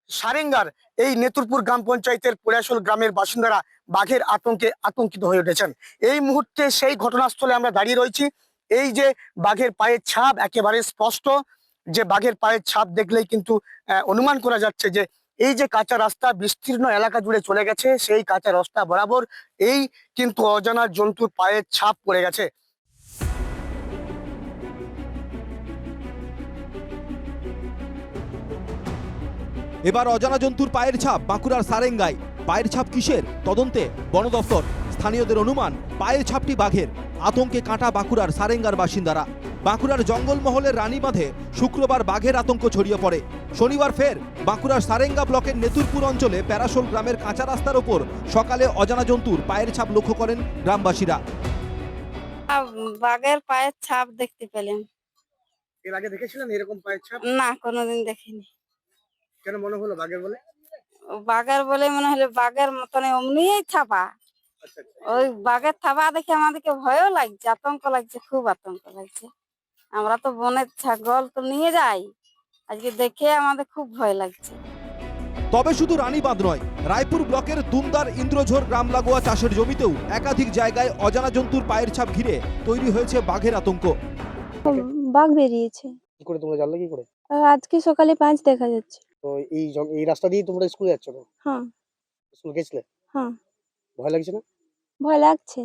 সারেঙ্গার এই নেতুরপুর গ্রাম পঞ্চায়েতের পোড়াশোল গ্রামের বাসিন্দারা বাঘের আতঙ্কে আতঙ্কিত হয়ে উঠেছেন। এই মুহূর্তে সেই ঘটনাস্থলে আমরা দাঁড়িয়ে রয়েছি। এই যে বাঘের পায়ের ছাপ একেবারে স্পষ্ট, যে বাঘের পায়ের ছাপ দেখলেই কিন্তু অনুমান করা যাচ্ছে যে এই যে কাঁচা রাস্তা বিস্তীর্ণ এলাকা জুড়ে চলে গেছে, সেই কাঁচা রাস্তা বরাবর এই কিন্তু অজানা জন্তুর পায়ের ছাপ পড়ে গেছে। এবার অজানা জন্তুর পায়ের ছাপ বাঁকুড়ার সারেঙ্গায়। পায়ের ছাপ কিসের? তদন্তে বন দফতর। স্থানীয়দের অনুমান পায়ের ছাপটি বাঘের। আতঙ্কে কাঁটা বাঁকুড়ার সারেঙ্গার বাসিন্দারা। বাঁকুড়ার জঙ্গলমহলের রানীবাঁধে শুক্রবার বাঘের আতঙ্ক ছড়িয়ে পড়ে। শনিবার ফের বাঁকুড়ার সারেঙ্গা ব্লকের নেতুরপুর অঞ্চলে প্যারাসোল গ্রামের কাঁচা রাস্তার ওপর সকালে অজানা জন্তুর পায়ের ছাপ লক্ষ্য করেন গ্রামবাসীরা। বাঘের পায়ের ছাপ দেখতে পেলাম। এর আগে দেখেছিলেন এরকম পায়ের ছাপ? না, কোনোদিন দেখিনি। কেন মনে হলো বাঘের বলে? বাঘের বলে মনে হলো বাঘের মতন অমনি ছাপা। ওই বাঘের থাবা দেখে আমাদেরকে ভয়ও লাগছে, আতঙ্ক লাগছে, খুব আতঙ্ক লাগছে। আমরা তো বনের ছাগল তো নিয়ে যাই, আজকে দেখে আমাদের খুব ভয় লাগছে। তবে শুধু রানীবাঁধ নয়, রায়পুর ব্লকের দুমদার ইন্দ্রঝোর গ্রাম লাগোয়া চাষের জমিতেও একাধিক জায়গায় অজানা জন্তুর পায়ের ছাপ ঘিরে তৈরি হয়েছে বাঘের আতঙ্ক। বাঘ বেরিয়েছে। কি করে তোমরা জানলে কি করে? আজকে সকালে 5 দেখা যাচ্ছে। তো এই রাস্তা দিয়ে তোমরা স্কুলে যাচ্ছ না? হ্যাঁ স্কুল গেছিলে? হ্যাঁ, ভয় লাগছে না? ভয় লাগছে।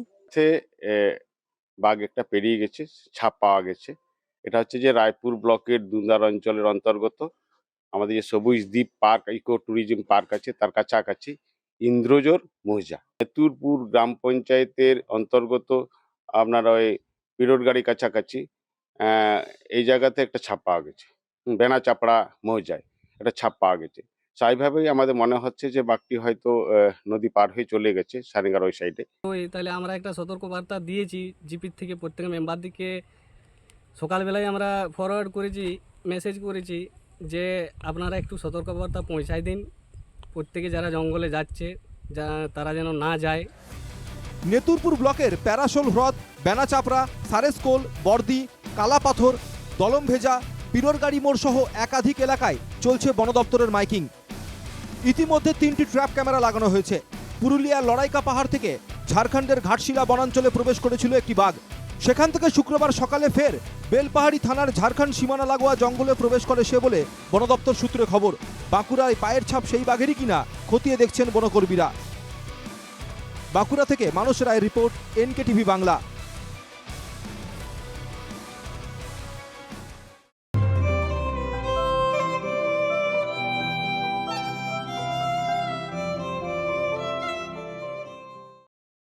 বাঘ একটা পেরিয়ে গেছে, ছাপ পাওয়া গেছে। এটা হচ্ছে যে রায়পুর ব্লকের দুন্দার অঞ্চলের অন্তর্গত আমাদের যে সবুজ দ্বীপ পার্ক, ইকো ট্যুরিজম পার্ক আছে, তার কাছাকাছি ইন্দ্রজোর মৌজা নেতুরপুর গ্রাম পঞ্চায়েতের অন্তর্গত আপনার ওই পিরোটগাড়ি কাছাকাছি এই জায়গাতে একটা ছাপ পাওয়া গেছে। বেনা চাপড়া মৌজায় একটা ছাপ পাওয়া গেছে। স্বাভাবিকভাবেই আমাদের মনে হচ্ছে যে বাঘটি হয়তো নদী পার হয়ে চলে গেছে সারেঙ্গার ওই সাইডে। তাহলে আমরা একটা সতর্কবার্তা দিয়েছি জিপির থেকে প্রত্যেক মেম্বারদিকে। সকালবেলায় আমরা ফরওয়ার্ড করেছি, মেসেজ করেছি যে আপনারা একটু সতর্কবার্তা পৌঁছায় দিন প্রত্যেকে, যারা জঙ্গলে যাচ্ছে তারা যেন না যায়। নেতুরপুর ব্লকের প্যারাসোল হ্রদ, বেনাচাপড়া, সারেস্কোল, বর্দি, কালাপাথর, দলমভেজা, পিরোরগাড়ি মোড় সহ একাধিক এলাকায় চলছে বন দপ্তরের মাইকিং। ইতিমধ্যে 3টি ট্র্যাপ ক্যামেরা লাগানো হয়েছে। পুরুলিয়ার লড়াইকা পাহাড় থেকে ঝাড়খণ্ডের ঘাটশিলা বনাঞ্চলে প্রবেশ করেছিল একটি বাঘ। সেখান থেকে শুক্রবার সকালে ফের বেলপাহাড়ি থানার ঝাড়খণ্ড সীমানা লাগোয়া জঙ্গলে প্রবেশ করে সে বলে বন দপ্তর সূত্রে খবর। বাঁকুড়ায় পায়ের ছাপ সেই বাঘেরই কিনা খতিয়ে দেখছেন বনকর্মীরা। বাঁকুড়া থেকে মানস রায়ের রিপোর্ট, NK টিভি বাংলা।